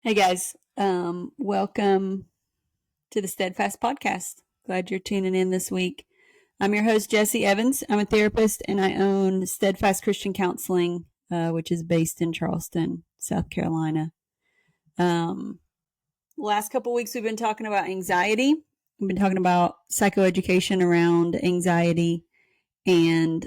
Hey guys, welcome to the Steadfast podcast. Glad you're tuning in this week. I'm your host, Jessie Evans. I'm a therapist and I own Steadfast Christian Counseling, which is based in Charleston, South Carolina. The last couple weeks we've been talking about anxiety. We've been talking about psychoeducation around anxiety. And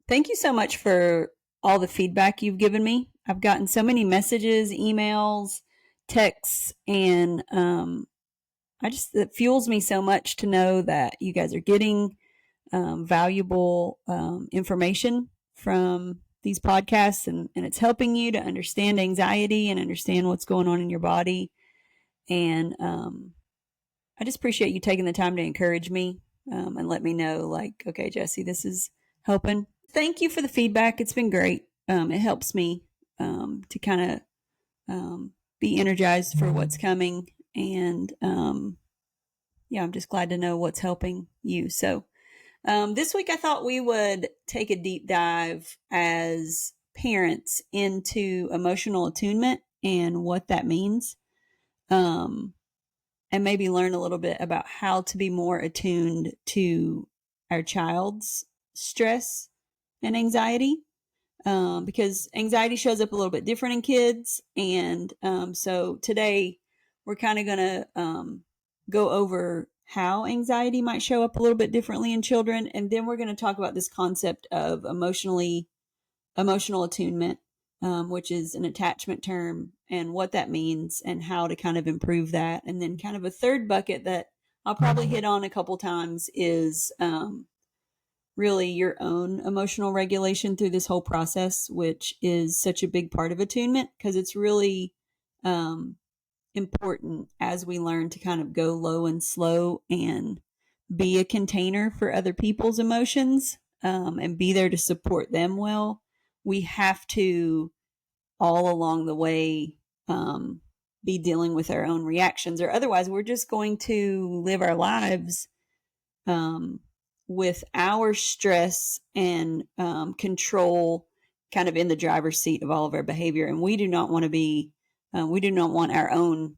thank you so much for all the feedback you've given me. I've gotten so many messages, emails, texts, and it fuels me so much to know that you guys are getting valuable information from these podcasts, and it's helping you to understand anxiety and understand what's going on in your body. And I just appreciate you taking the time to encourage me and let me know, like, okay, Jessie, this is helping. Thank you for the feedback. It's been great. It helps me to kind of be energized for what's coming. And yeah, I'm just glad to know what's helping you. So this week I thought we would take a deep dive as parents into emotional attunement and what that means. And maybe learn a little bit about how to be more attuned to our child's stress and anxiety. Because anxiety shows up a little bit different in kids. And so today we're kind of going to go over how anxiety might show up a little bit differently in children. And then we're going to talk about this concept of emotional attunement, which is an attachment term, and what that means and how to kind of improve that. And then kind of a third bucket that I'll probably hit on a couple times is really your own emotional regulation through this whole process, which is such a big part of attunement because it's really important as we learn to kind of go low and slow and be a container for other people's emotions and be there to support them well. We have to all along the way be dealing with our own reactions, or otherwise we're just going to live our lives with our stress and control kind of in the driver's seat of all of our behavior. And we do not want to be, we do not want our own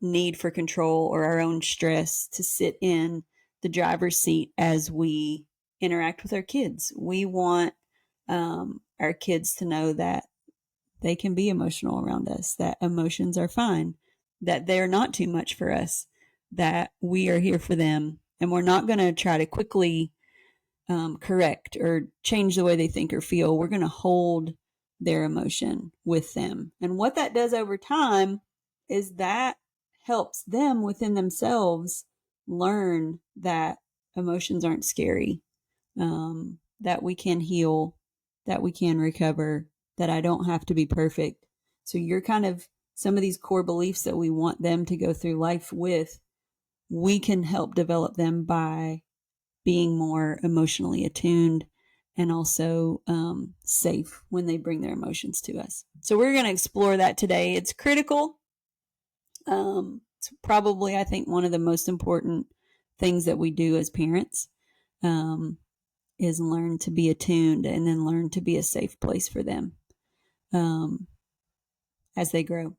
need for control or our own stress to sit in the driver's seat as we interact with our kids. We want our kids to know that they can be emotional around us, that emotions are fine, that they're not too much for us, that we are here for them, and we're not going to try to quickly correct or change the way they think or feel. We're going to hold their emotion with them. And what that does over time is that helps them within themselves learn that emotions aren't scary, that we can heal, that we can recover, that I don't have to be perfect. So you're kind of some of these core beliefs that we want them to go through life with, we can help develop them by being more emotionally attuned and also safe when they bring their emotions to us. So we're going to explore that today. It's critical. It's probably, I think, one of the most important things that we do as parents is learn to be attuned and then learn to be a safe place for them as they grow.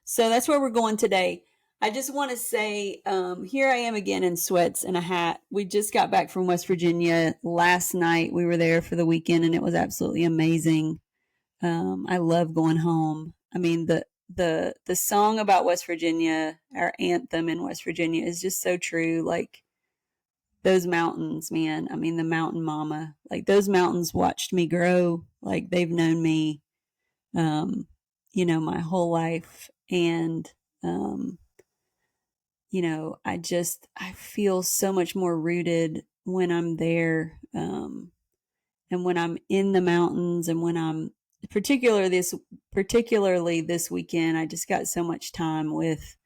So that's where we're going today. I just want to say, here I am again in sweats and a hat. We just got back from West Virginia last night. We were there for the weekend and it was absolutely amazing. I love going home. I mean, the song about West Virginia, our anthem in West Virginia, is just so true. Like those mountains, man. I mean, the mountain mama, like those mountains watched me grow. Like they've known me, my whole life. And, I feel so much more rooted when I'm there. And when I'm in the mountains and when I'm particularly this weekend, I just got so much time with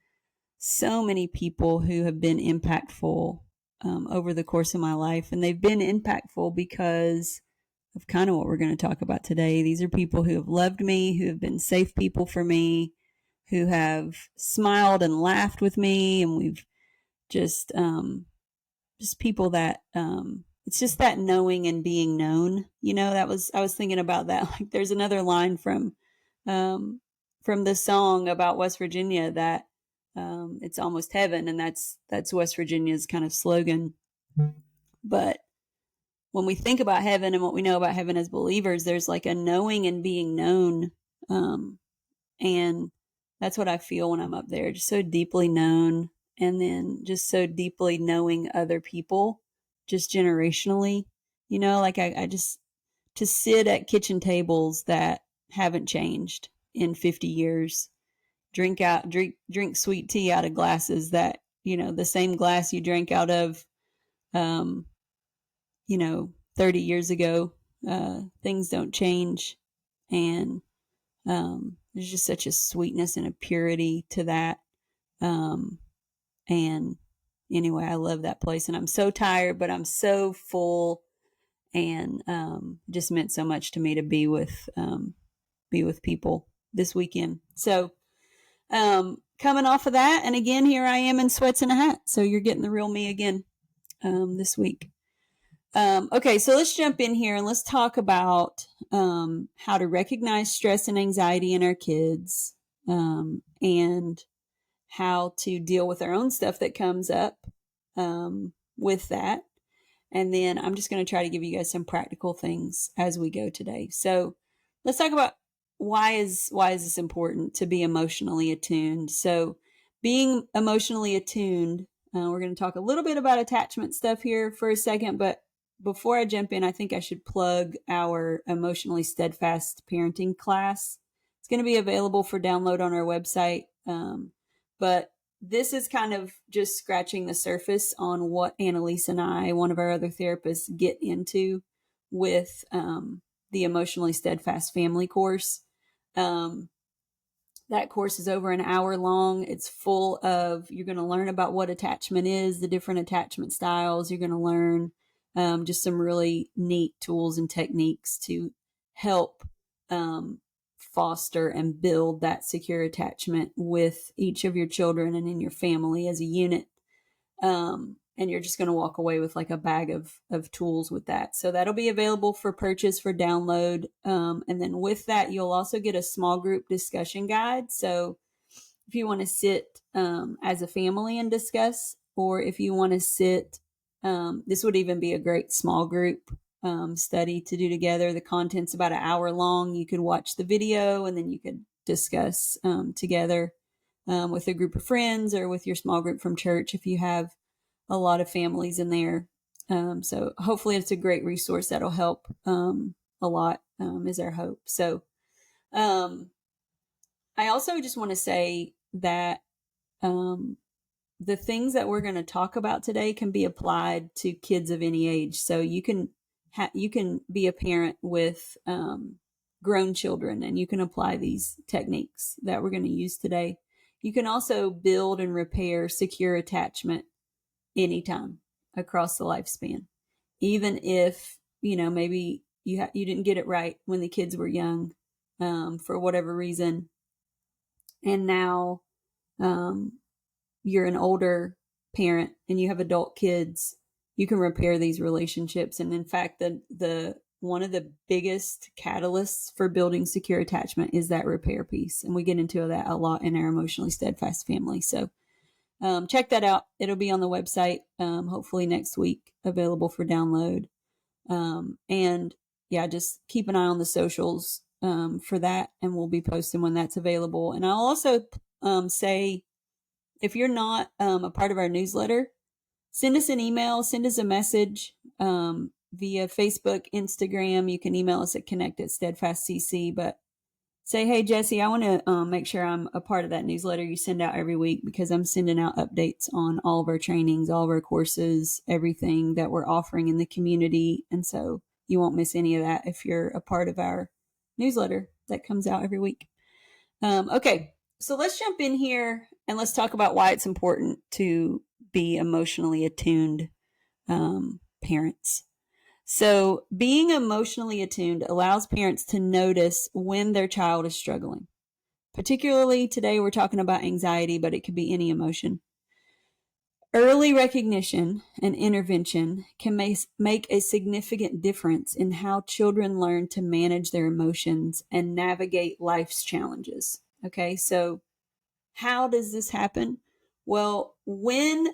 so many people who have been impactful over the course of my life. And they've been impactful because of kind of what we're going to talk about today. These are people who have loved me, who have been safe people for me, who have smiled and laughed with me. And we've just people that, it's just that knowing and being known, I was thinking about that. Like there's another line from from the song about West Virginia that it's almost heaven, and that's West Virginia's kind of slogan. But when we think about heaven and what we know about heaven as believers, there's like a knowing and being known. And that's what I feel when I'm up there, just so deeply known, and then just so deeply knowing other people, just generationally, like I just, to sit at kitchen tables that haven't changed in 50 years, drink sweet tea out of glasses that, the same glass you drank out of, 30 years ago. Things don't change. And there's just such a sweetness and a purity to that. And anyway, I love that place, and I'm so tired, but I'm so full, and just meant so much to me to be with people this weekend. So coming off of that, and again, here I am in sweats and a hat. So you're getting the real me again this week. Okay, so let's jump in here and let's talk about how to recognize stress and anxiety in our kids, and how to deal with our own stuff that comes up with that. And then I'm just going to try to give you guys some practical things as we go today. So let's talk about why is this important to be emotionally attuned. So being emotionally attuned, we're going to talk a little bit about attachment stuff here for a second, but before I jump in, I think I should plug our Emotionally Steadfast Parenting class. It's going to be available for download on our website. But this is kind of just scratching the surface on what Annalise and I, one of our other therapists, get into with the Emotionally Steadfast Family course. That course is over an hour long. It's full of, you're going to learn about what attachment is, the different attachment styles. You're going to learn just some really neat tools and techniques to help foster and build that secure attachment with each of your children and in your family as a unit. And you're just going to walk away with like a bag of tools with that. So that'll be available for purchase, for download. And then with that, you'll also get a small group discussion guide. So if you want to sit as a family and discuss, or if you want to sit, this would even be a great small group study to do together. The content's about an hour long. You could watch the video and then you could discuss together with a group of friends or with your small group from church if you have a lot of families in there. So hopefully it's a great resource that'll help a lot, is our hope. So I also just want to say that the things that we're going to talk about today can be applied to kids of any age. So you can be a parent with grown children, and you can apply these techniques that we're going to use today. You can also build and repair secure attachment anytime across the lifespan, even if maybe you didn't get it right when the kids were young for whatever reason, and now you're an older parent and you have adult kids. You can repair these relationships. And in fact, the one of the biggest catalysts for building secure attachment is that repair piece. And we get into that a lot in our Emotionally Steadfast family. So check that out. It'll be on the website, hopefully next week, available for download. And yeah, just keep an eye on the socials for that, and we'll be posting when that's available. And I'll also say, if you're not a part of our newsletter, send us an email, send us a message via Facebook, Instagram. You can email us at connect@steadfastcc, but say, hey, Jessie, I want to make sure I'm a part of that newsletter you send out every week, because I'm sending out updates on all of our trainings, all of our courses, everything that we're offering in the community. And so you won't miss any of that if you're a part of our newsletter that comes out every week. Okay, so let's jump in here and let's talk about why it's important to be emotionally attuned parents. So being emotionally attuned allows parents to notice when their child is struggling. Particularly today, we're talking about anxiety, but it could be any emotion. Early recognition and intervention can make a significant difference in how children learn to manage their emotions and navigate life's challenges. Okay, so how does this happen? Well, when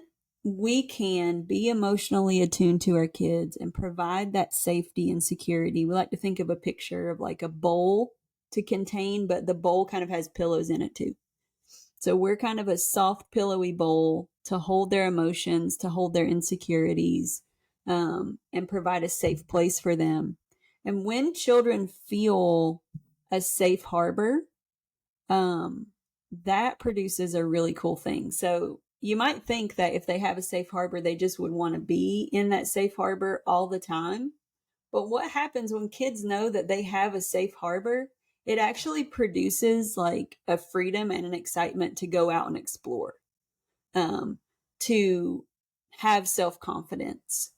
we can be emotionally attuned to our kids and provide that safety and security, we like to think of a picture of like a bowl to contain, but the bowl kind of has pillows in it too. So we're kind of a soft, pillowy bowl to hold their emotions, to hold their insecurities, and provide a safe place for them. And when children feel a safe harbor, um, that produces a really cool thing. So you might think that if they have a safe harbor, they just would want to be in that safe harbor all the time. But what happens when kids know that they have a safe harbor? It actually produces like a freedom and an excitement to go out and explore, um, to have self confidence,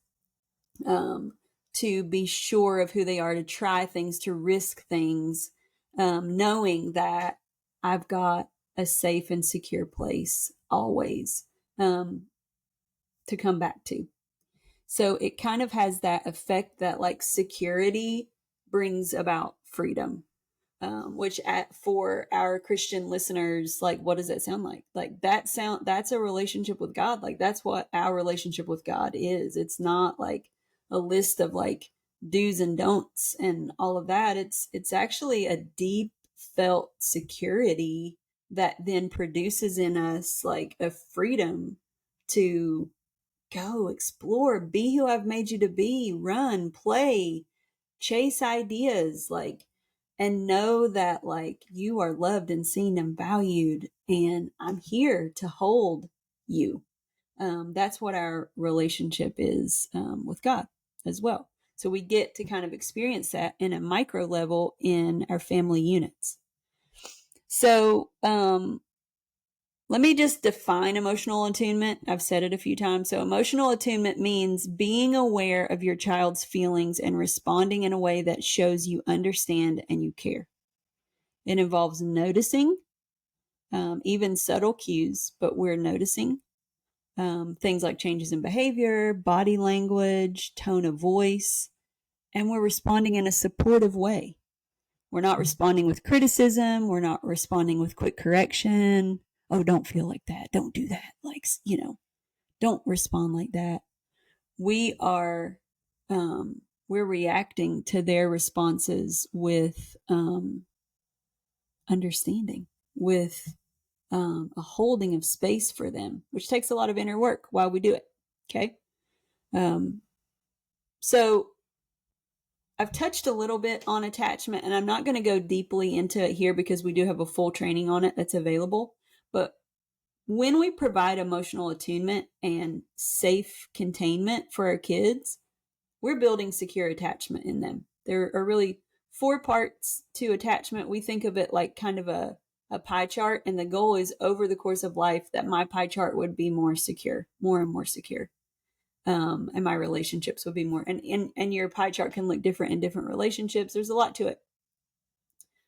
um, to be sure of who they are, to try things, to risk things, knowing that I've got a safe and secure place always, to come back to. So it kind of has that effect that like security brings about freedom, which for our Christian listeners, like, what does that sound like? Like that's a relationship with God. Like that's what our relationship with God is. It's not like a list of like do's and don'ts and all of that. It's actually a deep felt security that then produces in us like a freedom to go explore, be who I've made you to be, run, play, chase ideas, like, and know that like you are loved and seen and valued, and I'm here to hold you. That's what our relationship is, with God as well. So we get to kind of experience that in a micro level in our family units. So, let me just define emotional attunement. I've said it a few times. So emotional attunement means being aware of your child's feelings and responding in a way that shows you understand and you care. It involves noticing, even subtle cues, but we're noticing things like changes in behavior, body language, tone of voice, and we're responding in a supportive way. We're not responding with criticism. We're not responding with quick correction. Oh, don't feel like that. Don't do that. Like, don't respond like that. We are, we're reacting to their responses with understanding, with a holding of space for them, which takes a lot of inner work while we do it. Okay. So I've touched a little bit on attachment, and I'm not going to go deeply into it here because we do have a full training on it that's available. But when we provide emotional attunement and safe containment for our kids, we're building secure attachment in them. There are really 4 parts to attachment. We think of it like kind of a pie chart, and the goal is over the course of life that my pie chart would be more secure, more and more secure. And my relationships would be more, and your pie chart can look different in different relationships. There's a lot to it,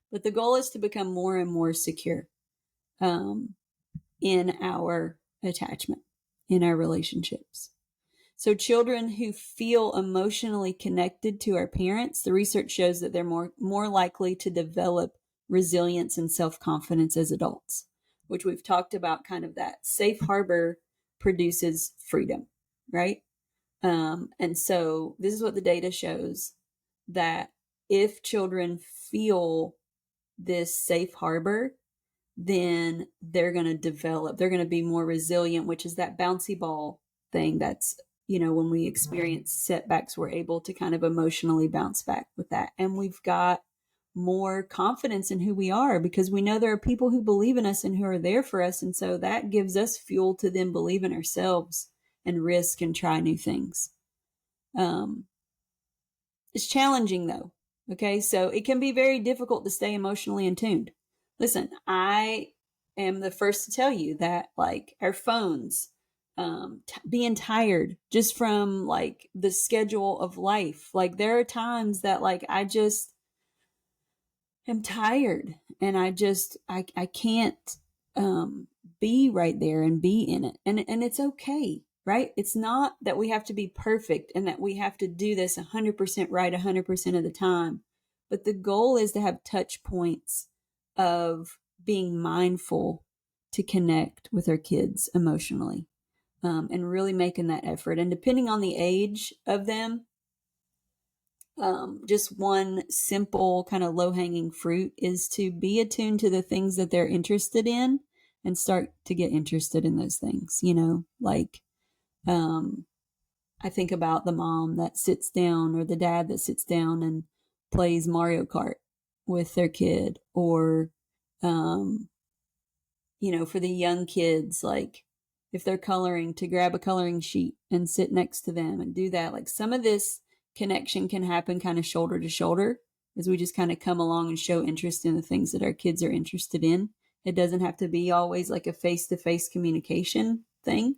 but the goal is to become more and more secure, in our attachment, in our relationships. So children who feel emotionally connected to our parents, the research shows that they're more likely to develop resilience and self-confidence as adults, which we've talked about. Kind of that safe harbor produces freedom, right? And so this is what the data shows, that if children feel this safe harbor, then they're going to develop, they're going to be more resilient, which is that bouncy ball thing. That's, when we experience setbacks, we're able to kind of emotionally bounce back with that. And we've got more confidence in who we are because we know there are people who believe in us and who are there for us. And so that gives us fuel to then believe in ourselves and risk and try new things. It's challenging though. Okay. So it can be very difficult to stay emotionally in tuned. Listen, I am the first to tell you that like our phones, being tired just from like the schedule of life. Like there are times that like I just am tired and I can't be right there and be in it. And it's okay, right? It's not that we have to be perfect and that we have to do this 100% right 100% of the time. But the goal is to have touch points of being mindful to connect with our kids emotionally, and really making that effort. And depending on the age of them, just one simple kind of low-hanging fruit is to be attuned to the things that they're interested in and start to get interested in those things, like I think about the mom that sits down or the dad that sits down and plays Mario Kart with their kid, or for the young kids, like if they're coloring, to grab a coloring sheet and sit next to them and do that. Like some of this connection can happen kind of shoulder to shoulder as we just kind of come along and show interest in the things that our kids are interested in. It doesn't have to be always like a face-to-face communication thing.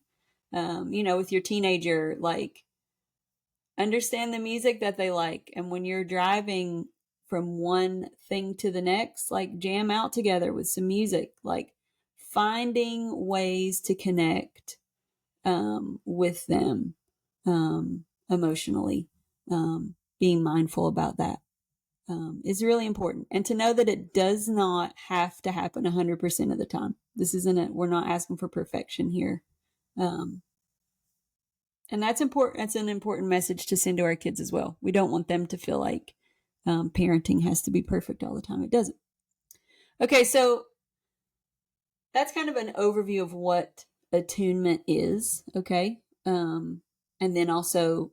With your teenager, like understand the music that they like. And when you're driving from one thing to the next, like jam out together with some music, like finding ways to connect with them emotionally, being mindful about that is really important. And to know that it does not have to happen 100% of the time. This isn't we're not asking for perfection here. And that's important. That's an important message to send to our kids as well. We don't want them to feel like parenting has to be perfect all the time. It doesn't. Okay, so that's kind of an overview of what attunement is, okay? And then also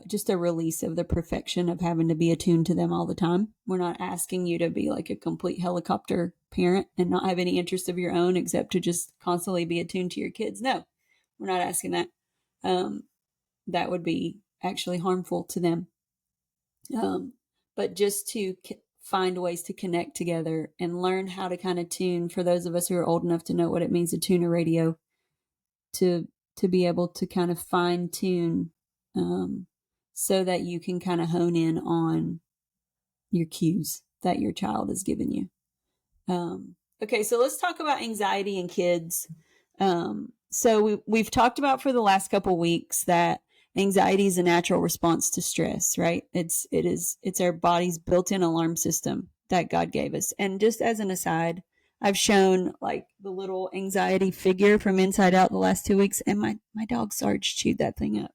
just a release of the perfection of having to be attuned to them all the time. We're not asking you to be like a complete helicopter parent and not have any interest of your own except to just constantly be attuned to your kids. No, we're not asking that. That would be actually harmful to them. But just to find ways to connect together and learn how to kind of tune, for those of us who are old enough to know what it means to tune a radio, to be able to kind of fine tune so that you can kind of hone in on your cues that your child has given you. Okay, so let's talk about anxiety in kids. So we've talked about for the last couple weeks that anxiety is a natural response to stress, right? It's our body's built-in alarm system that God gave us. And just as an aside, I've shown like the little anxiety figure from Inside Out the last 2 weeks, and my dog Sarge chewed that thing up.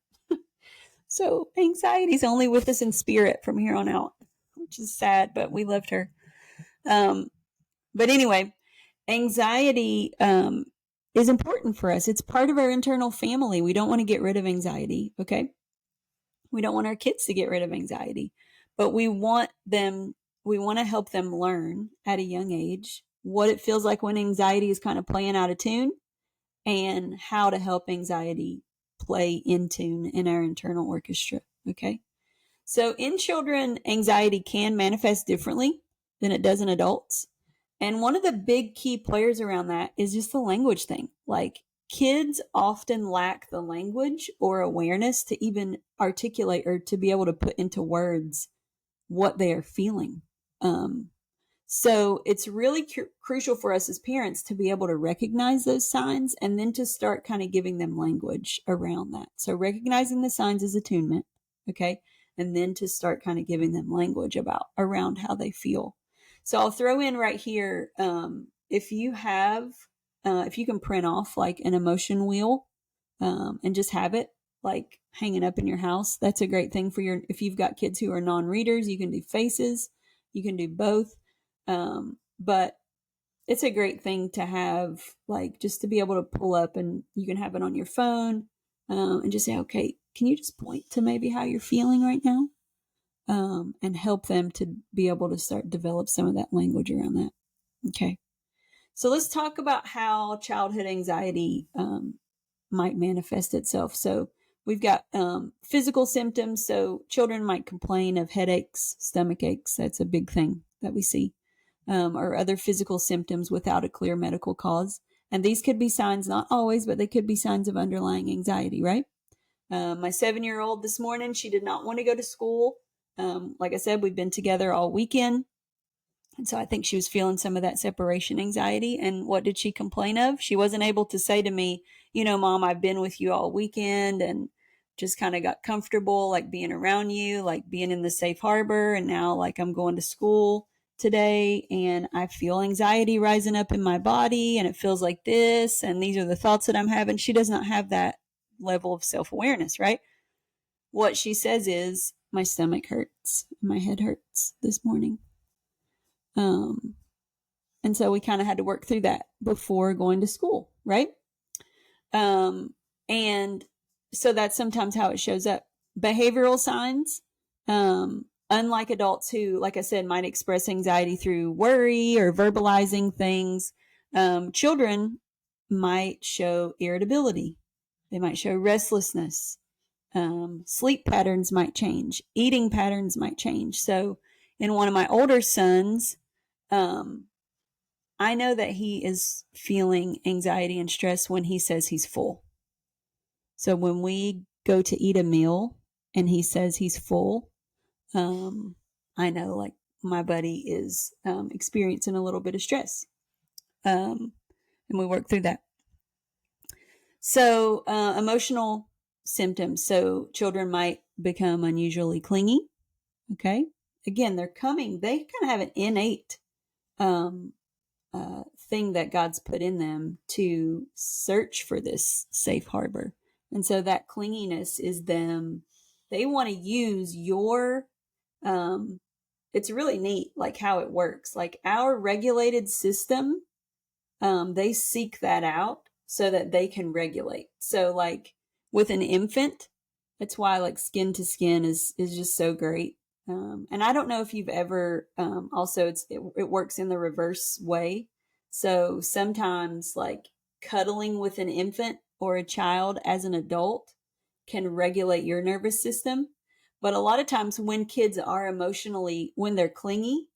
So anxiety's only with us in spirit from here on out, which is sad, but we loved her. But anyway, anxiety is important for us. It's part of our internal family. We don't want to get rid of anxiety, okay? We don't want our kids to get rid of anxiety, but we want to help them learn at a young age what it feels like when anxiety is kind of playing out of tune and how to help anxiety play in tune in our internal orchestra, okay? So in children, anxiety can manifest differently than it does in adults. And one of the big key players around that is just the language thing. Like kids often lack the language or awareness to even articulate or to be able to put into words what they are feeling. So it's really crucial for us as parents to be able to recognize those signs and then to start kind of giving them language around that. So recognizing the signs is attunement, okay? And then to start kind of giving them language around how they feel. So I'll throw in right here, if you can print off like an emotion wheel and just have it like hanging up in your house, that's a great thing if you've got kids who are non-readers, you can do faces, you can do both. But it's a great thing to have, like just to be able to pull up, and you can have it on your phone and just say, okay, can you just point to maybe how you're feeling right now? And help them to be able to start develop some of that language around that. Okay. So let's talk about how childhood anxiety might manifest itself. So we've got physical symptoms. So children might complain of headaches, stomach aches. That's a big thing that we see, or other physical symptoms without a clear medical cause. And these could be signs, not always, but they could be signs of underlying anxiety, right? My 7-year-old this morning, she did not want to go to school. Like I said, we've been together all weekend. And so I think she was feeling some of that separation anxiety. And what did she complain of? She wasn't able to say to me, Mom, I've been with you all weekend and just kind of got comfortable, like being around you, like being in the safe harbor. And now like I'm going to school today and I feel anxiety rising up in my body and it feels like this and these are the thoughts that I'm having. She does not have that level of self-awareness, right? What she says is, my stomach hurts, my head hurts this morning. And so we kind of had to work through that before going to school, right? And so that's sometimes how it shows up. Behavioral signs, unlike adults who, like I said, might express anxiety through worry or verbalizing things, children might show irritability. They might show restlessness. Sleep patterns might change. Eating patterns might change. So in one of my older sons, I know that he is feeling anxiety and stress when he says he's full. So when we go to eat a meal and he says he's full, I know like my buddy is experiencing a little bit of stress. And we work through that. So emotional symptoms. So children might become unusually clingy. Okay. Again, they kind of have an innate thing that God's put in them to search for this safe harbor. And so that clinginess is them, they want to use your, it's really neat, like how it works. Like our regulated system, they seek that out so that they can regulate. So like with an infant, that's why like skin to skin is just so great. And I don't know if you've ever, also it works in the reverse way. So sometimes like cuddling with an infant or a child as an adult can regulate your nervous system. But a lot of times when kids are when they're clingy,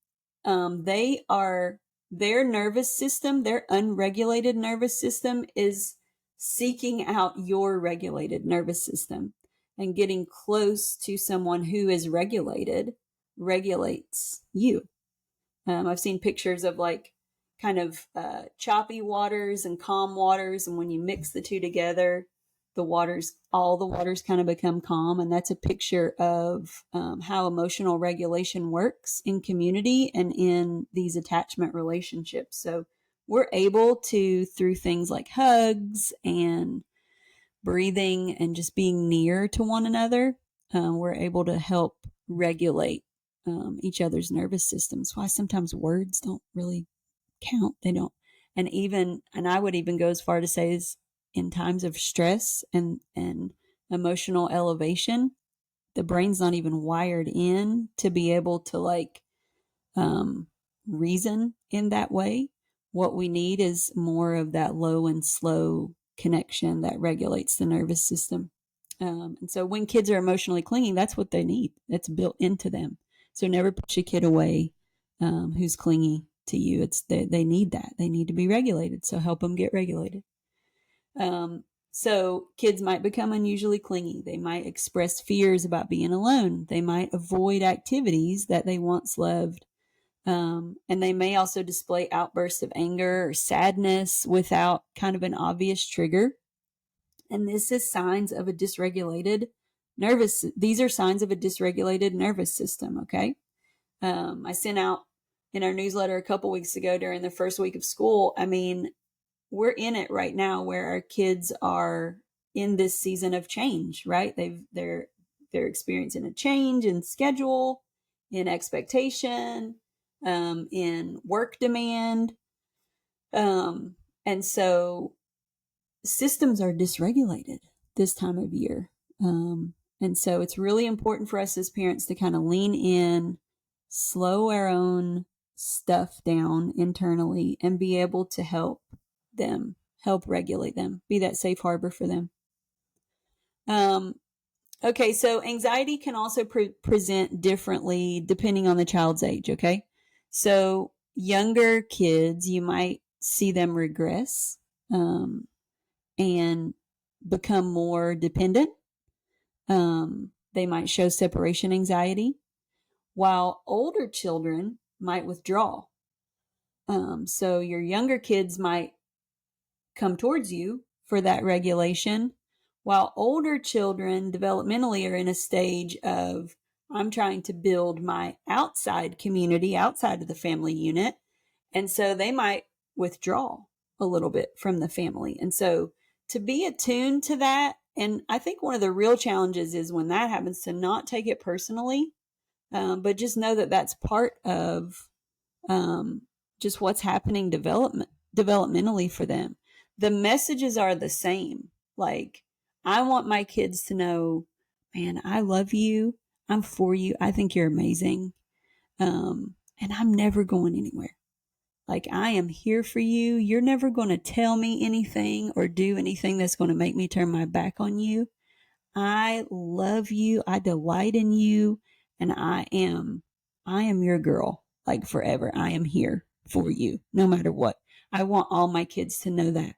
their nervous system, their unregulated nervous system is seeking out your regulated nervous system, and getting close to someone who is regulated regulates you. I've seen pictures of like kind of choppy waters and calm waters. And when you mix the two together, all the waters kind of become calm. And that's a picture of how emotional regulation works in community and in these attachment relationships. So we're able to, through things like hugs and breathing and just being near to one another, we're able to help regulate each other's nervous systems. Why sometimes words don't really count. They don't. And I would even go as far to say is in times of stress and emotional elevation, the brain's not even wired in to be able to like reason in that way. What we need is more of that low and slow connection that regulates the nervous system. And so when kids are emotionally clingy, that's what they need. That's built into them. So never push a kid away who's clingy to you. They need that. They need to be regulated. So help them get regulated. So kids might become unusually clingy. They might express fears about being alone. They might avoid activities that they once loved. And they may also display outbursts of anger or sadness without kind of an obvious trigger. And this is signs of a dysregulated these are signs of a dysregulated nervous system. Okay. I sent out in our newsletter a couple weeks ago during the first week of school. I mean, we're in it right now where our kids are in this season of change, right? They're experiencing a change in schedule, in expectation, in work demand. And so systems are dysregulated this time of year. And so it's really important for us as parents to kind of lean in, slow our own stuff down internally, and be able to help regulate them, be that safe harbor for them. Okay, so anxiety can also present differently depending on the child's age, okay? So younger kids, you might see them regress and become more dependent. They might show separation anxiety, while older children might withdraw. So your younger kids might come towards you for that regulation, while older children developmentally are in a stage of, I'm trying to build my outside community outside of the family unit. And so they might withdraw a little bit from the family. And so to be attuned to that, and I think one of the real challenges is when that happens to not take it personally, but just know that that's part of um, just what's happening developmentally for them. The messages are the same. Like, I want my kids to know, man, I love you. I'm for you. I think you're amazing. And I'm never going anywhere. Like, I am here for you. You're never going to tell me anything or do anything that's going to make me turn my back on you. I love you. I delight in you. And I am your girl, like forever. I am here for you, no matter what. I want all my kids to know that.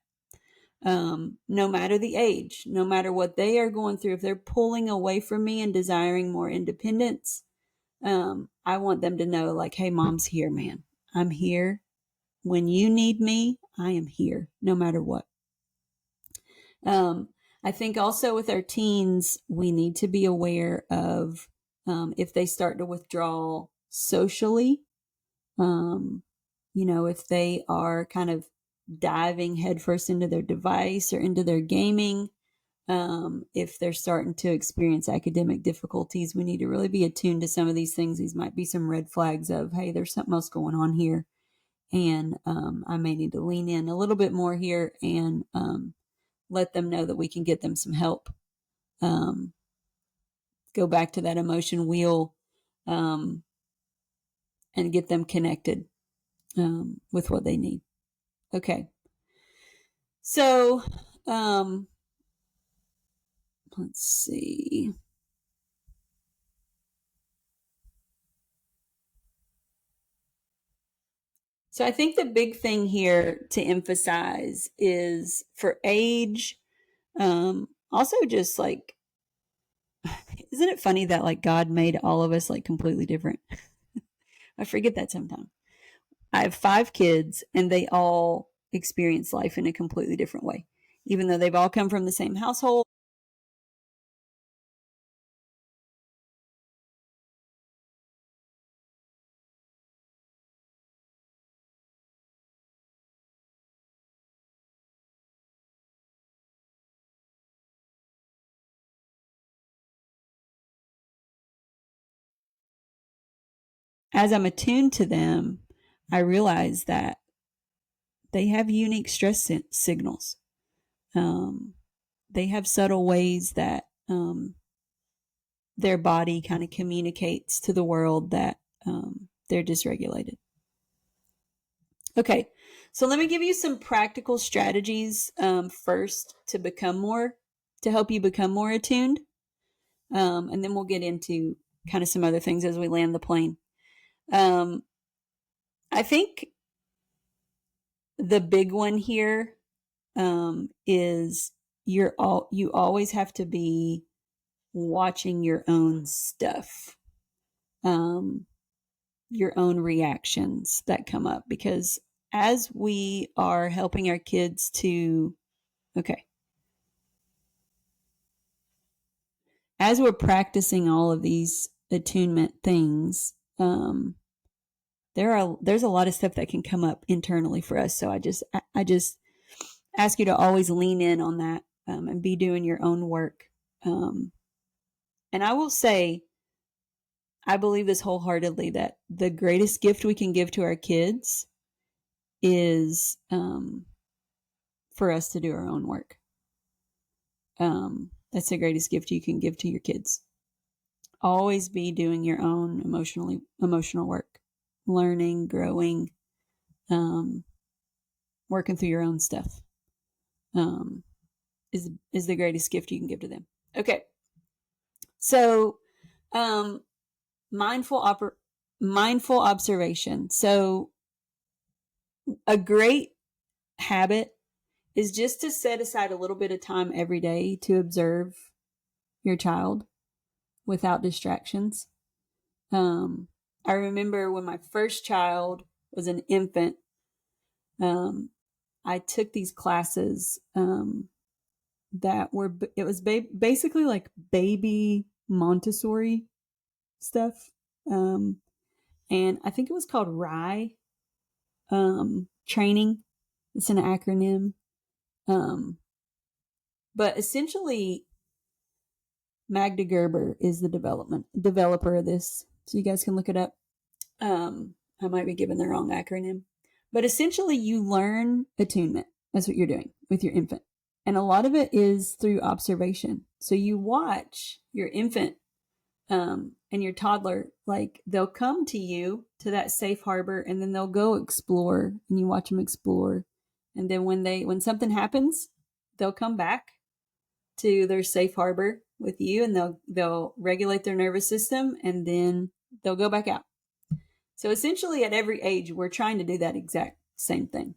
No matter the age, no matter what they are going through, if they're pulling away from me and desiring more independence, I want them to know, like, hey, mom's here, man. I'm here. When you need me, I am here, no matter what. I think also with our teens, we need to be aware of if they start to withdraw socially, if they are kind of diving headfirst into their device or into their gaming, if they're starting to experience academic difficulties, we need to really be attuned to some of these things. These might be some red flags of, hey, there's something else going on here. And I may need to lean in a little bit more here and let them know that we can get them some help. Go back to that emotion wheel and get them connected with what they need. Okay. So let's see. So I think the big thing here to emphasize is for age, also just like, isn't it funny that like God made all of us like completely different? I forget that sometimes. I have 5 kids and they all experience life in a completely different way, even though they've all come from the same household. As I'm attuned to them, I realize that they have unique stress signals. They have subtle ways that their body kind of communicates to the world that they're dysregulated. Okay, so let me give you some practical strategies first to help you become more attuned. And then we'll get into kind of some other things as we land the plane. I think the big one here is you always have to be watching your own stuff, your own reactions that come up, because as we are helping our kids to, okay, as we're practicing all of these attunement things, there's a lot of stuff that can come up internally for us. So I just ask you to always lean in on that and be doing your own work. And I will say, I believe this wholeheartedly that the greatest gift we can give to our kids is for us to do our own work. That's the greatest gift you can give to your kids. Always be doing your own emotional work, learning, growing, working through your own stuff. Is the greatest gift you can give to them. Okay. So, mindful observation. So, a great habit is just to set aside a little bit of time every day to observe your child without distractions. I remember when my first child was an infant, I took these classes that were, it was basically like baby Montessori stuff. And I think it was called RIE training. It's an acronym. But essentially, Magda Gerber is the developer of this. So you guys can look it up. I might be giving the wrong acronym. But essentially, you learn attunement. That's what you're doing with your infant. And a lot of it is through observation. So you watch your infant and your toddler, like they'll come to you to that safe harbor, and then they'll go explore, and you watch them explore. And then when something happens, they'll come back to their safe harbor with you, and they'll regulate their nervous system, and then they'll go back out. So essentially at every age, we're trying to do that exact same thing.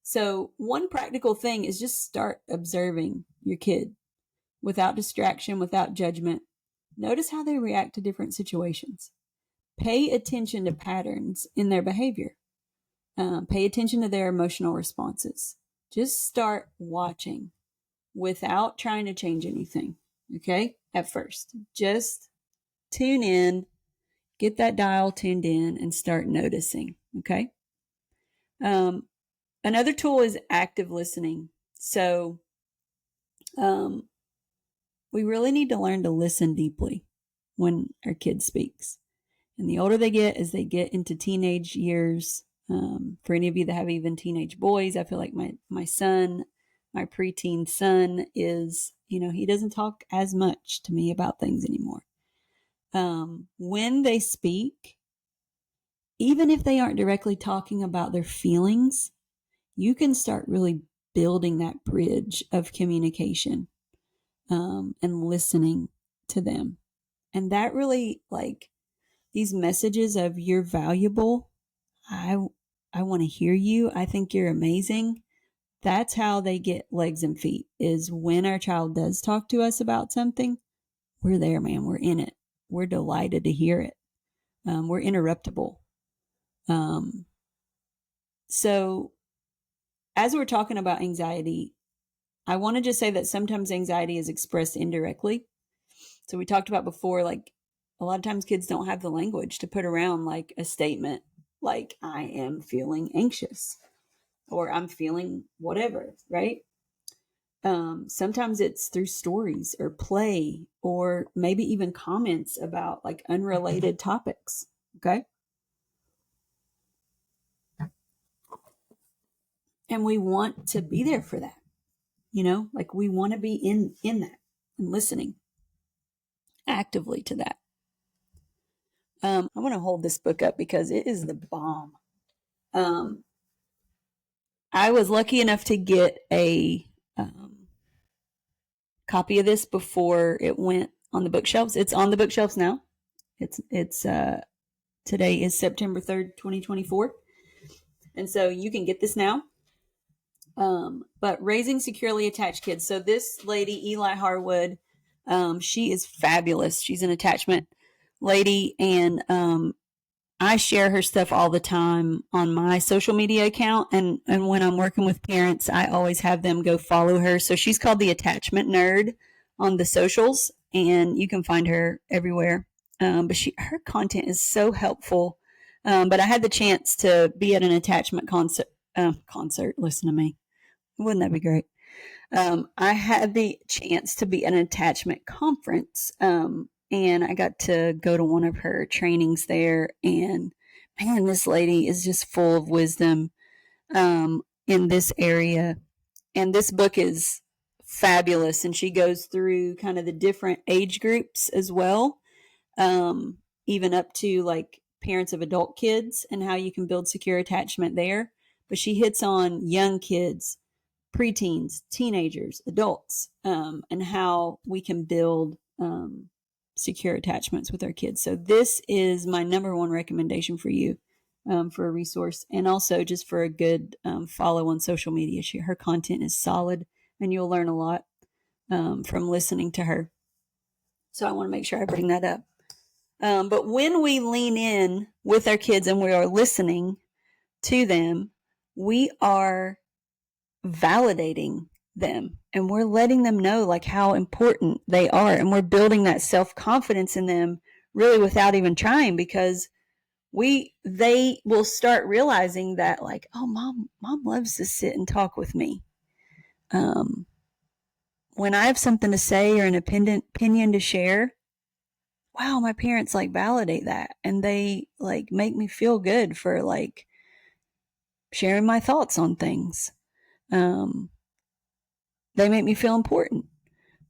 So one practical thing is just start observing your kid without distraction, without judgment. Notice how they react to different situations. Pay attention to patterns in their behavior. Pay attention to their emotional responses. Just start watching without trying to change anything, okay? At first, just tune in, get that dial tuned in, and start noticing, okay? Another tool is active listening. So we really need to learn to listen deeply when our kid speaks. And the older they get, as they get into teenage years, for any of you that have even teenage boys, I feel like my son, my preteen son is, he doesn't talk as much to me about things anymore. When they speak, even if they aren't directly talking about their feelings, you can start really building that bridge of communication and listening to them. And that really, like, these messages of you're valuable, I want to hear you, I think you're amazing. That's how they get legs and feet, is when our child does talk to us about something, we're there, man. We're in it. We're delighted to hear it. We're interruptible. So as we're talking about anxiety, I want to just say that sometimes anxiety is expressed indirectly. So we talked about before, like a lot of times kids don't have the language to put around like a statement like, I am feeling anxious, or I'm feeling whatever, right? Sometimes it's through stories or play, or maybe even comments about like unrelated topics. Okay. And we want to be there for that, like we want to be in that and listening actively to that. I want to hold this book up because it is the bomb. I was lucky enough to get a copy of this before it went on the bookshelves. It's on the bookshelves now. It's today is September 3rd, 2024. And so you can get this now. But Raising Securely Attached Kids. So this lady, Eli Harwood, she is fabulous. She's an attachment lady, and I share her stuff all the time on my social media account. And when I'm working with parents, I always have them go follow her. So she's called the Attachment Nerd on the socials, and you can find her everywhere. But her content is so helpful. But I had the chance to be at an attachment concert. Listen to me. Wouldn't that be great? I had the chance to be at an attachment conference, and I got to go to one of her trainings there. And man, this lady is just full of wisdom in this area. And this book is fabulous. And she goes through kind of the different age groups as well, even up to like parents of adult kids and how you can build secure attachment there. But she hits on young kids, preteens, teenagers, adults, and how we can build secure attachments with our kids. So this is my number one recommendation for you, for a resource, and also just for a good follow on social media. Her content is solid, and you'll learn a lot from listening to her. So I want to make sure I bring that up. But when we lean in with our kids and we are listening to them, we are validating them, and we're letting them know like how important they are, and we're building that self-confidence in them really without even trying, because they will start realizing that, like, oh, mom loves to sit and talk with me. When I have something to say or an opinion to share, wow, my parents like validate that, and they like make me feel good for like sharing my thoughts on things. They make me feel important.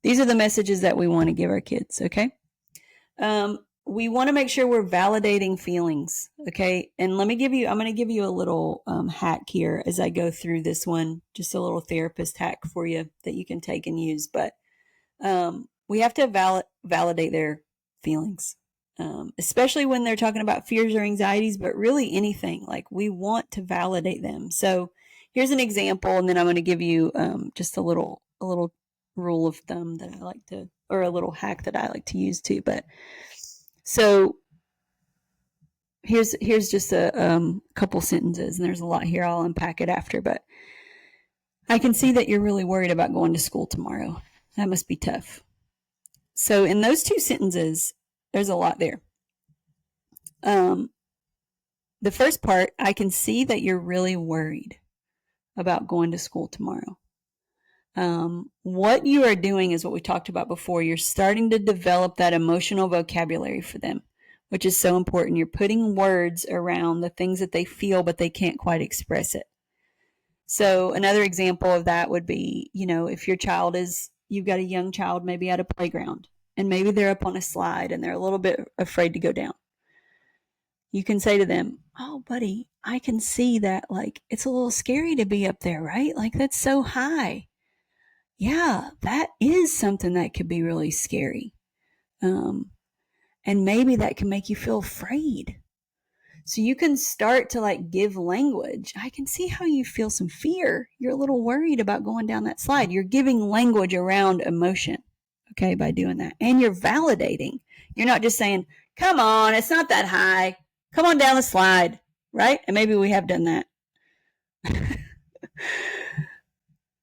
These are the messages that we want to give our kids, okay? We want to make sure we're validating feelings, okay? And I'm going to give you a little hack here as I go through this one, just a little therapist hack for you that you can take and use. But we have to validate their feelings, especially when they're talking about fears or anxieties, but really anything. Like, we want to validate them. So here's an example, and then I'm going to give you just a little rule of thumb that I like to, or a little hack that I like to use too. But so here's just a couple sentences, and there's a lot here. I'll unpack it after, but I can see that you're really worried about going to school tomorrow. That must be tough. So in those two sentences, there's a lot there. The first part, I can see that you're really worried about going to school tomorrow. What you are doing is what we talked about before. You're starting to develop that emotional vocabulary for them, which is so important. You're putting words around the things that they feel, but they can't quite express it. So another example of that would be, if you've got a young child maybe at a playground, and maybe they're up on a slide and they're a little bit afraid to go down. You can say to them, oh, buddy, I can see that, like, it's a little scary to be up there, right? Like, that's so high. Yeah, that is something that could be really scary. And maybe that can make you feel afraid. So you can start to like give language. I can see how you feel some fear. You're a little worried about going down that slide. You're giving language around emotion, okay, by doing that. And you're validating. You're not just saying, come on, it's not that high. Come on down the slide, right? And maybe we have done that.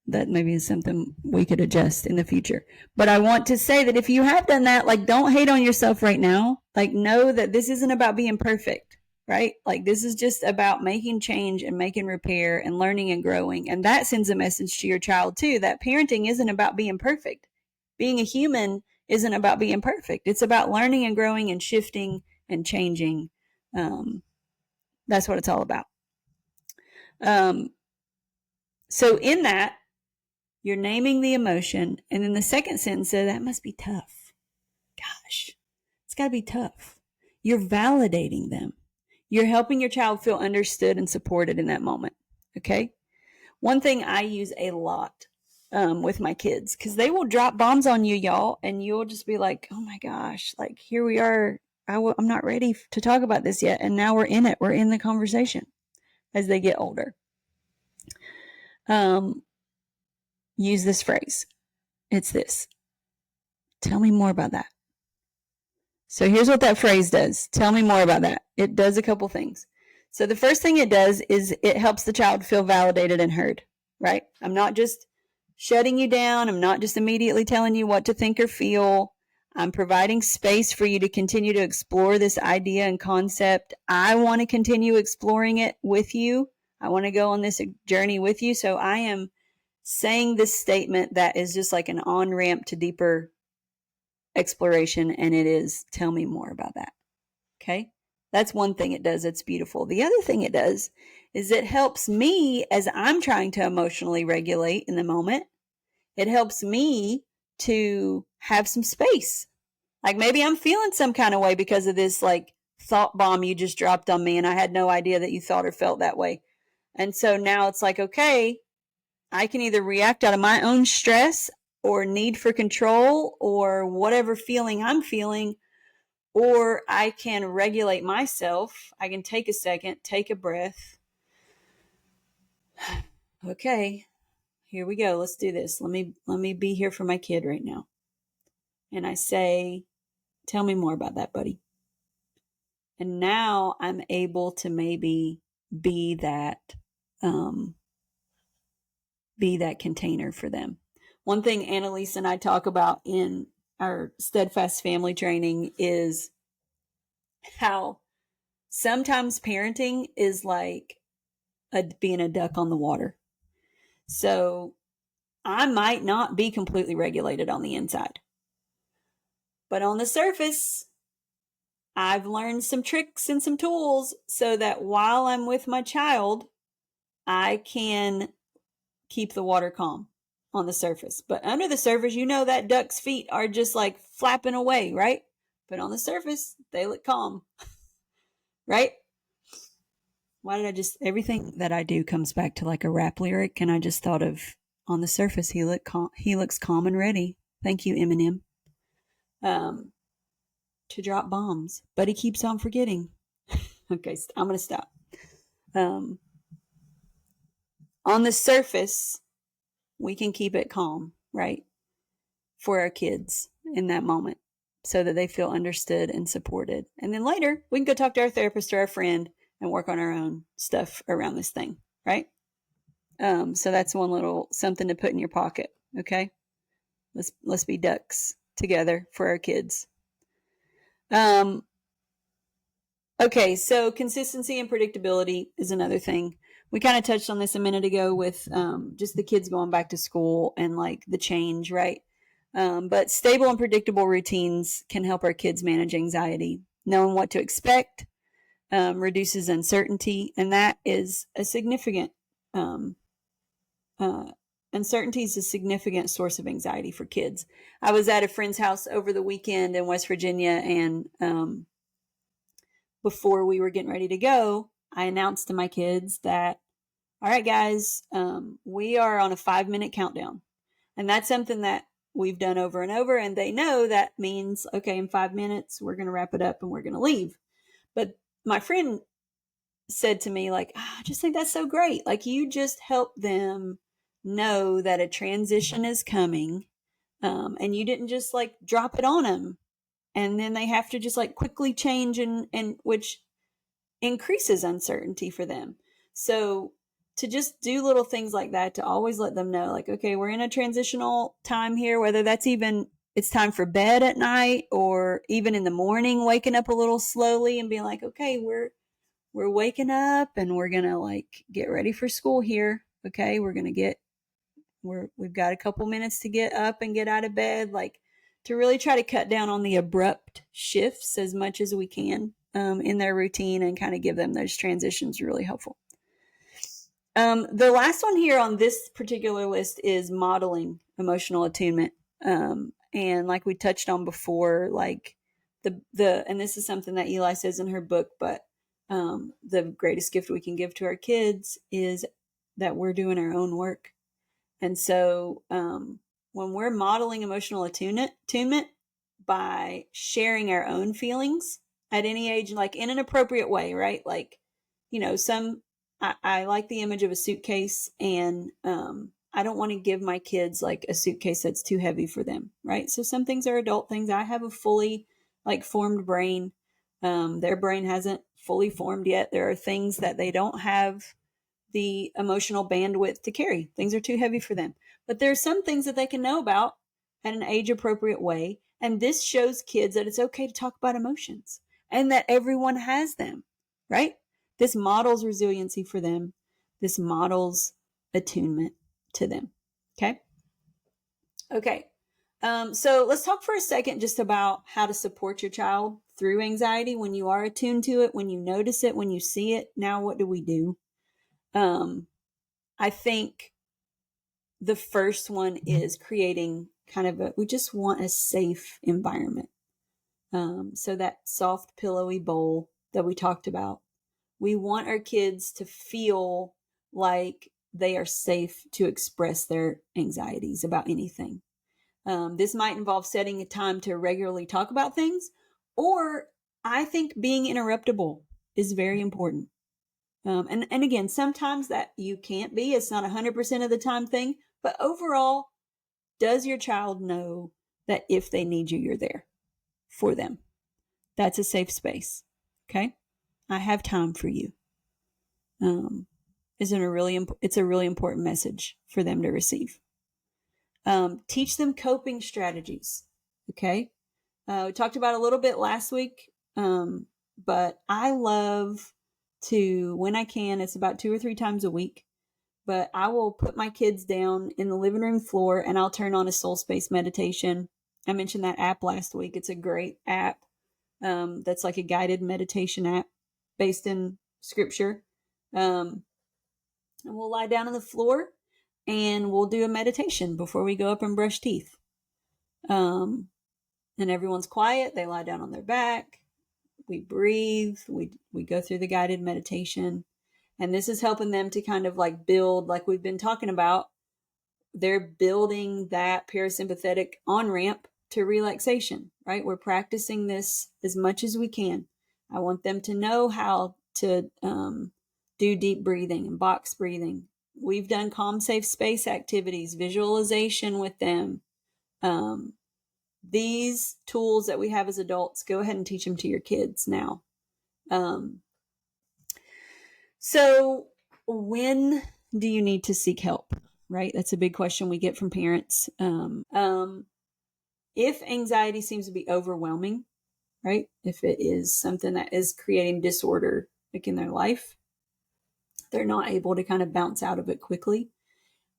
That maybe is something we could adjust in the future. But I want to say that if you have done that, like, don't hate on yourself right now. Like, know that this isn't about being perfect, right? Like, this is just about making change and making repair and learning and growing. And that sends a message to your child too, that parenting isn't about being perfect. Being a human isn't about being perfect. It's about learning and growing and shifting and changing. That's what it's all about. So in that, you're naming the emotion. And then the second sentence says, that must be tough. Gosh, it's got to be tough. You're validating them. You're helping your child feel understood and supported in that moment. Okay? One thing I use a lot with my kids, because they will drop bombs on you, y'all, and you'll just be like, oh my gosh, like, here we are. I'm not ready to talk about this yet. And now we're in it. We're in the conversation as they get older. Use this phrase. It's this. Tell me more about that. So here's what that phrase does. Tell me more about that. It does a couple things. So the first thing it does is it helps the child feel validated and heard, right? I'm not just shutting you down. I'm not just immediately telling you what to think or feel. I'm providing space for you to continue to explore this idea and concept. I want to continue exploring it with you. I want to go on this journey with you. So I am saying this statement that is just like an on-ramp to deeper exploration, and it is, tell me more about that. Okay? That's one thing it does. It's beautiful. The other thing it does is it helps me as I'm trying to emotionally regulate in the moment. It helps me to have some space. Like, maybe I'm feeling some kind of way because of this like thought bomb you just dropped on me, and I had no idea that you thought or felt that way. And so now it's like, okay, I can either react out of my own stress or need for control or whatever feeling I'm feeling, or I can regulate myself. I can take a second, take a breath. Okay, here we go. Let's do this. Let me be here for my kid right now. And I say, tell me more about that, buddy. And now I'm able to maybe be that container for them. One thing Annalise and I talk about in our Steadfast family training is how sometimes parenting is like being a duck on the water. So I might not be completely regulated on the inside, but on the surface, I've learned some tricks and some tools so that while I'm with my child, I can keep the water calm on the surface. But under the surface, that duck's feet are just like flapping away, right? But on the surface, they look calm, right? Why did everything that I do comes back to like a rap lyric, and I just thought of, on the surface, he looks calm and ready. Thank you, Eminem. To drop bombs, but he keeps on forgetting. Okay, I'm going to stop. On the surface, we can keep it calm, right? For our kids in that moment so that they feel understood and supported. And then later, we can go talk to our therapist or our friend and work on our own stuff around this thing, right? So that's one little something to put in your pocket, okay? Let's be ducks together for our kids. Okay, so consistency and predictability is another thing. We kind of touched on this a minute ago with just the kids going back to school and like the change, right? But stable and predictable routines can help our kids manage anxiety. Knowing what to expect reduces uncertainty, and that is a significant uncertainty is a significant source of anxiety for kids. I was at a friend's house over the weekend in West Virginia, and before we were getting ready to go, I announced to my kids that, all right, guys, we are on a 5-minute countdown. And that's something that we've done over and over. And they know that means, okay, in 5 minutes, we're going to wrap it up and we're going to leave. But my friend said to me, like, I just think that's so great. Like, you just help them know that a transition is coming. And you didn't just like drop it on them. And then they have to just like quickly change, and which increases uncertainty for them. So to just do little things like that, to always let them know, like, okay, we're in a transitional time here, whether that's even it's time for bed at night or even in the morning, waking up a little slowly and being like, okay, we're waking up and we're going to like get ready for school here. Okay. We've got a couple minutes to get up and get out of bed, like to really try to cut down on the abrupt shifts as much as we can in their routine and kind of give them those transitions really helpful. The last one here on this particular list is modeling emotional attunement. And like we touched on before, like and this is something that Eli says in her book, but the greatest gift we can give to our kids is that we're doing our own work. And so when we're modeling emotional attunement by sharing our own feelings at any age, like in an appropriate way, right? Like, I like the image of a suitcase, and I don't want to give my kids like a suitcase that's too heavy for them, right? So some things are adult things. I have a fully like formed brain. Their brain hasn't fully formed yet. There are things that they don't have the emotional bandwidth to carry. Things are too heavy for them. But there's some things that they can know about in an age appropriate way. And this shows kids that it's okay to talk about emotions and that everyone has them, right? This models resiliency for them. This models attunement to them. Okay. Okay. So let's talk for a second just about how to support your child through anxiety when you are attuned to it, when you notice it, when you see it. Now, what do we do? I think the first one is creating we just want a safe environment. So that soft, pillowy bowl that we talked about, we want our kids to feel like they are safe to express their anxieties about anything. This might involve setting a time to regularly talk about things, or I think being interruptible is very important. And again, sometimes that you can't be, it's not 100% of the time thing, but overall, does your child know that if they need you, you're there for them? That's a safe space. Okay. I have time for you. It's a really important message for them to receive. Teach them coping strategies. Okay. We talked about a little bit last week, But I love to, when I can, it's about 2 or 3 times a week, but I will put my kids down in the living room floor and I'll turn on a soul space meditation. I mentioned that app last week. It's a great app that's like a guided meditation app based in scripture. And we'll lie down on the floor and we'll do a meditation before we go up and brush teeth. And everyone's quiet. They lie down on their back. We breathe. We go through the guided meditation. And this is helping them to kind of like build, like we've been talking about, they're building that parasympathetic on-ramp to relaxation, right? We're practicing this as much as we can. I want them to know how to do deep breathing and box breathing. We've done calm, safe space activities, visualization with them. These tools that we have as adults, go ahead and teach them to your kids now. So when do you need to seek help, right? That's a big question we get from parents. If anxiety seems to be overwhelming, right? If it is something that is creating disorder like in their life, they're not able to kind of bounce out of it quickly.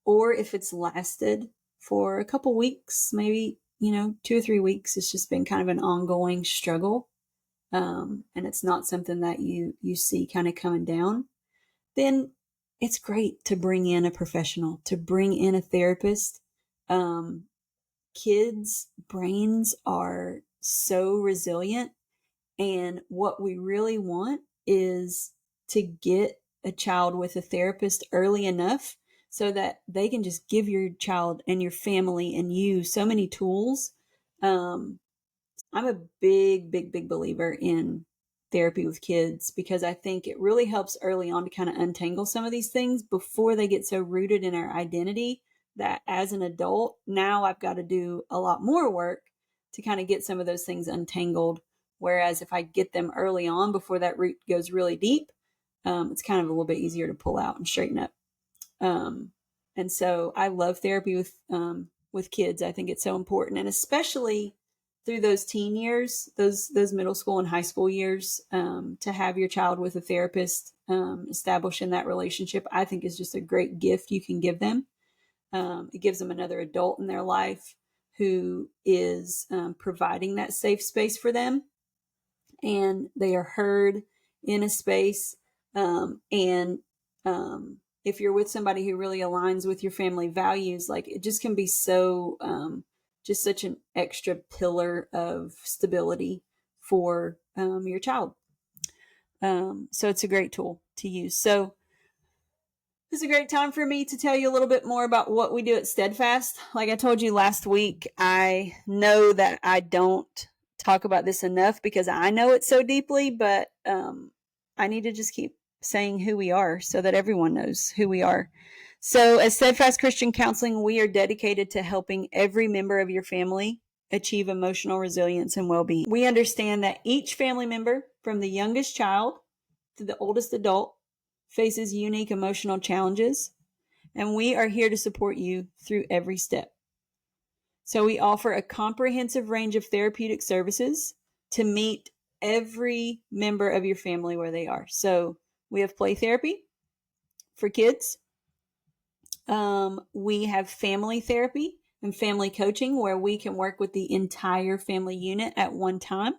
Or if it's lasted for a couple weeks, maybe, 2 or 3 weeks, it's just been kind of an ongoing struggle. And it's not something that you see kind of coming down, then it's great to bring in a professional, to bring in a therapist. Kids' brains are so resilient. And what we really want is to get a child with a therapist early enough so that they can just give your child and your family and you so many tools. I'm a big believer in therapy with kids because I think it really helps early on to kind of untangle some of these things before they get so rooted in our identity that as an adult, now I've got to do a lot more work to kind of get some of those things untangled. Whereas if I get them early on before that root goes really deep, it's kind of a little bit easier to pull out and straighten up. And so I love therapy with kids. I think it's so important, and especially through those teen years, those middle school and high school years, to have your child with a therapist, establishing that relationship, I think is just a great gift you can give them. It gives them another adult in their life who is providing that safe space for them, and they are heard in a space. And if you're with somebody who really aligns with your family values, like it just can be so just such an extra pillar of stability for your child. So it's a great tool to use. So this is a great time for me to tell you a little bit more about what we do at Steadfast. Like I told you last week, I know that I don't talk about this enough because I know it so deeply, but I need to just keep saying who we are so that everyone knows who we are. So at Steadfast Christian Counseling, we are dedicated to helping every member of your family achieve emotional resilience and well-being. We understand that each family member, from the youngest child to the oldest adult, faces unique emotional challenges, and we are here to support you through every step. So we offer a comprehensive range of therapeutic services to meet every member of your family where they are. So we have play therapy for kids. We have family therapy and family coaching where we can work with the entire family unit at one time.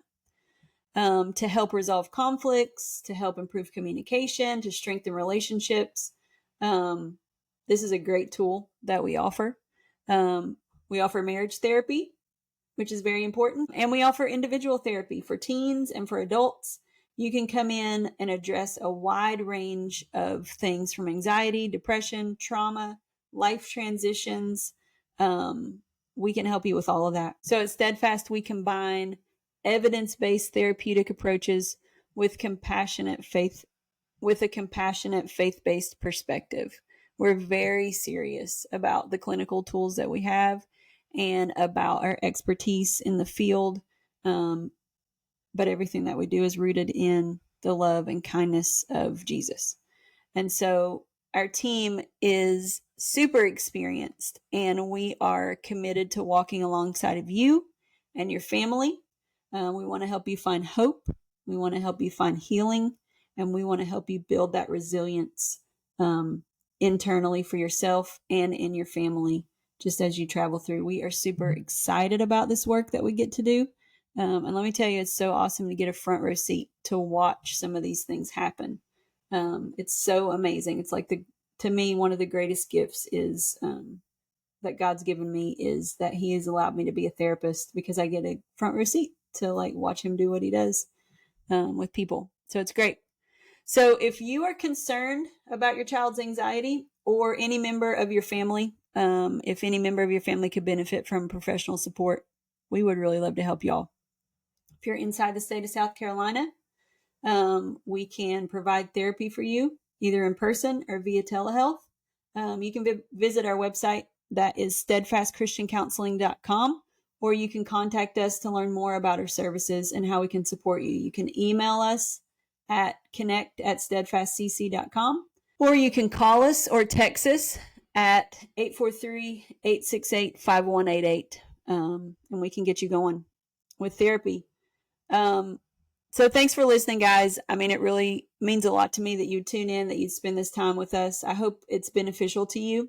To help resolve conflicts, to help improve communication, to strengthen relationships. This is a great tool that we offer. We offer marriage therapy, which is very important. And we offer individual therapy for teens and for adults. You can come in and address a wide range of things from anxiety, depression, trauma, life transitions. We can help you with all of that. So at Steadfast, we combine evidence-based therapeutic approaches with a compassionate faith-based perspective. We're very serious about the clinical tools that we have and about our expertise in the field. But everything that we do is rooted in the love and kindness of Jesus. And so our team is super experienced, and we are committed to walking alongside of you and your family. We want to help you find hope We want to help you find healing, and we want to help you build that resilience internally for yourself and in your family just as you travel through. We are super excited about this work that we get to do. And let me tell you, it's so awesome to get a front row seat to watch some of these things happen. It's so amazing. It's like to me, one of the greatest gifts is that God's given me is that He has allowed me to be a therapist, because I get a front row seat to like watch Him do what He does with people. So it's great. So if you are concerned about your child's anxiety, or any member of your family, if any member of your family could benefit from professional support, we would really love to help y'all. If you're inside the state of South Carolina, we can provide therapy for you either in person or via telehealth. You can visit our website. That is steadfastchristiancounseling.com, or you can contact us to learn more about our services and how we can support you. You can email us at connect@steadfastcc.com, or you can call us or text us at 843-868-5188, and we can get you going with therapy. So thanks for listening, guys. I mean, it really means a lot to me that you tune in, that you spend this time with us. I hope it's beneficial to you.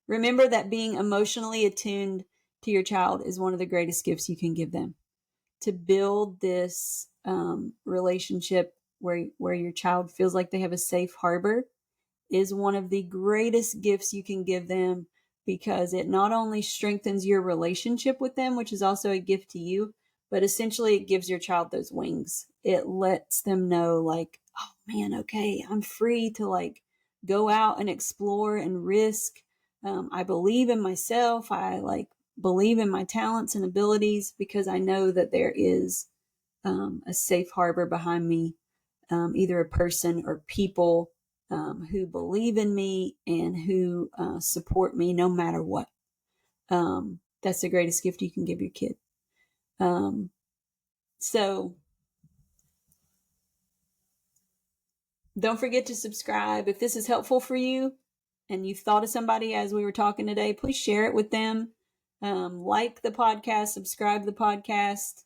Remember that being emotionally attuned to your child is one of the greatest gifts you can give them. To build this relationship where your child feels like they have a safe harbor is one of the greatest gifts you can give them, because it not only strengthens your relationship with them, which is also a gift to you, but essentially it gives your child those wings. It lets them know like, oh man, okay, I'm free to like go out and explore and risk. I believe in myself. I like believe in my talents and abilities, because I know that there is a safe harbor behind me, either a person or people who believe in me and who support me no matter what. That's the greatest gift you can give your kid. So don't forget to subscribe. If this is helpful for you and you've thought of somebody as we were talking today, please share it with them. Like the podcast, subscribe to the podcast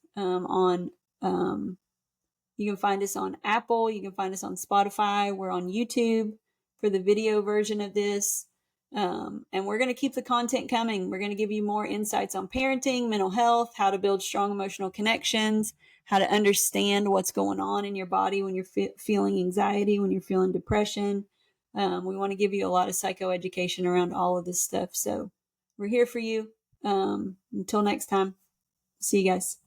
you can find us on Apple. You can find us on Spotify. We're on YouTube for the video version of this. And we're going to keep the content coming. We're going to give you more insights on parenting, mental health, how to build strong emotional connections, how to understand what's going on in your body when you're feeling anxiety, when you're feeling depression. We want to give you a lot of psychoeducation around all of this stuff. So we're here for you. Until next time, see you guys.